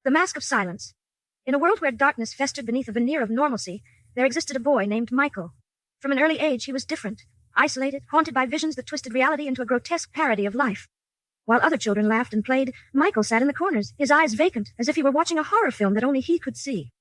The Mask of Silence. In a world where darkness festered beneath a veneer of normalcy, there existed a boy named Michael. From an early age, he was different, isolated, haunted by visions that twisted reality into a grotesque parody of life. While other children laughed and played, Michael sat in the corners, his eyes vacant, as if he were watching a horror film that only he could see.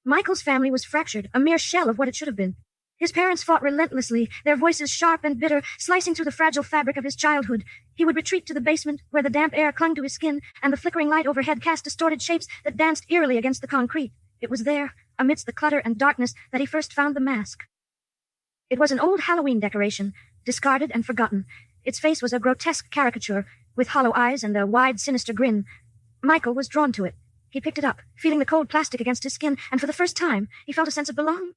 Michael's family was fractured, a mere shell of what it should have been. His parents fought relentlessly, their voices sharp and bitter, slicing through the fragile fabric of his childhood. He would retreat to the basement, where the damp air clung to his skin, and the flickering light overhead cast distorted shapes that danced eerily against the concrete. It was there, amidst the clutter and darkness, that he first found the mask. It was an old Halloween decoration, discarded and forgotten. Its face was a grotesque caricature, with hollow eyes and a wide, sinister grin. Michael was drawn to it. He picked it up, feeling the cold plastic against his skin, and for the first time, he felt a sense of belonging.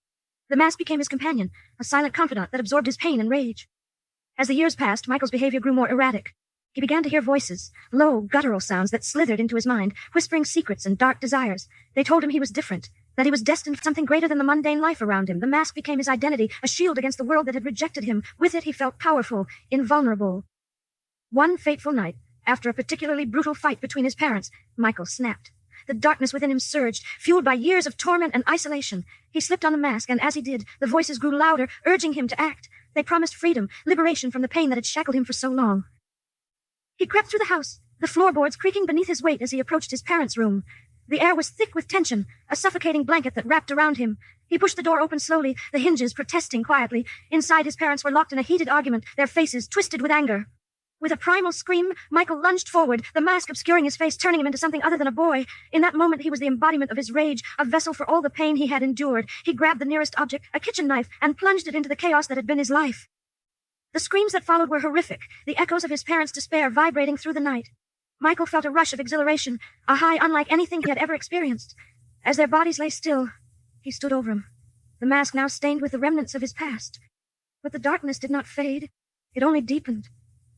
The mask became his companion, a silent confidant that absorbed his pain and rage. As the years passed, Michael's behavior grew more erratic. He began to hear voices, low, guttural sounds that slithered into his mind, whispering secrets and dark desires. They told him he was different, that he was destined for something greater than the mundane life around him. The mask became his identity, a shield against the world that had rejected him. With it, he felt powerful, invulnerable. One fateful night, after a particularly brutal fight between his parents, Michael snapped. The darkness within him surged, fueled by years of torment and isolation. He slipped on the mask, and as he did, the voices grew louder, urging him to act. They promised freedom, liberation from the pain that had shackled him for so long. He crept through the house, the floorboards creaking beneath his weight as he approached his parents' room. The air was thick with tension, a suffocating blanket that wrapped around him. He pushed the door open slowly, the hinges protesting quietly. Inside, his parents were locked in a heated argument, their faces twisted with anger. With a primal scream, Michael lunged forward, the mask obscuring his face, turning him into something other than a boy. In that moment, he was the embodiment of his rage, a vessel for all the pain he had endured. He grabbed the nearest object, a kitchen knife, and plunged it into the chaos that had been his life. The screams that followed were horrific, the echoes of his parents' despair vibrating through the night. Michael felt a rush of exhilaration, a high unlike anything he had ever experienced. As their bodies lay still, he stood over him, the mask now stained with the remnants of his past. But the darkness did not fade. It only deepened.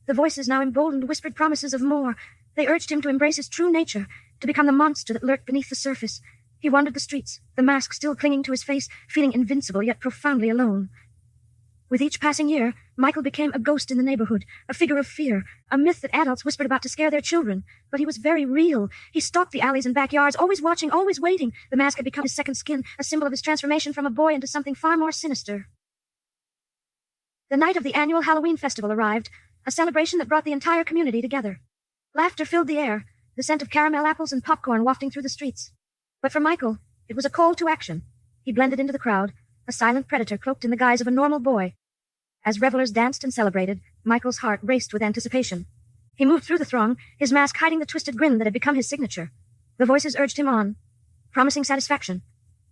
The voices, now emboldened, whispered promises of more. They urged him to embrace his true nature, to become the monster that lurked beneath the surface. He wandered the streets, the mask still clinging to his face, feeling invincible yet profoundly alone. With each passing year, Michael became a ghost in the neighborhood, a figure of fear, a myth that adults whispered about to scare their children. But he was very real. He stalked the alleys and backyards, always watching, always waiting. The mask had become his second skin, a symbol of his transformation from a boy into something far more sinister. The night of the annual Halloween festival arrived, a celebration that brought the entire community together. Laughter filled the air, the scent of caramel apples and popcorn wafting through the streets. But for Michael, it was a call to action. He blended into the crowd, a silent predator cloaked in the guise of a normal boy. As revelers danced and celebrated, Michael's heart raced with anticipation. He moved through the throng, his mask hiding the twisted grin that had become his signature. The voices urged him on, promising satisfaction,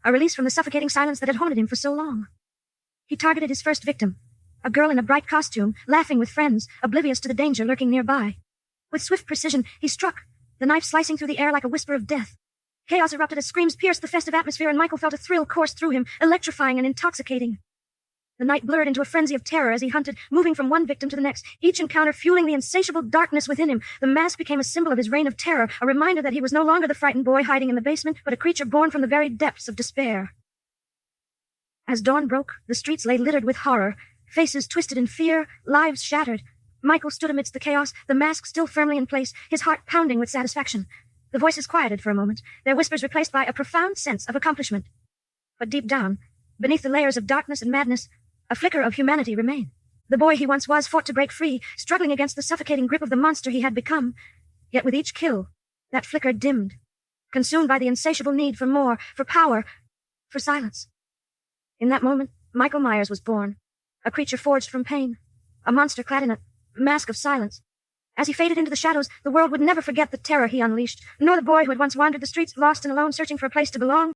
a release from the suffocating silence that had haunted him for so long. He targeted his first victim, a girl in a bright costume, laughing with friends, oblivious to the danger lurking nearby. With swift precision, he struck, the knife slicing through the air like a whisper of death. Chaos erupted as screams pierced the festive atmosphere, and Michael felt a thrill course through him, electrifying and intoxicating. The night blurred into a frenzy of terror as he hunted, moving from one victim to the next, each encounter fueling the insatiable darkness within him. The mask became a symbol of his reign of terror, a reminder that he was no longer the frightened boy hiding in the basement, but a creature born from the very depths of despair. As dawn broke, the streets lay littered with horror, faces twisted in fear, lives shattered. Michael stood amidst the chaos, the mask still firmly in place, his heart pounding with satisfaction. The voices quieted for a moment, their whispers replaced by a profound sense of accomplishment. But deep down, beneath the layers of darkness and madness, a flicker of humanity remained. The boy he once was fought to break free, struggling against the suffocating grip of the monster he had become. Yet with each kill, that flicker dimmed, consumed by the insatiable need for more, for power, for silence. In that moment, Michael Meyers was born. A creature forged from pain, a monster clad in a mask of silence. As he faded into the shadows, the world would never forget the terror he unleashed, nor the boy who had once wandered the streets, lost and alone, searching for a place to belong.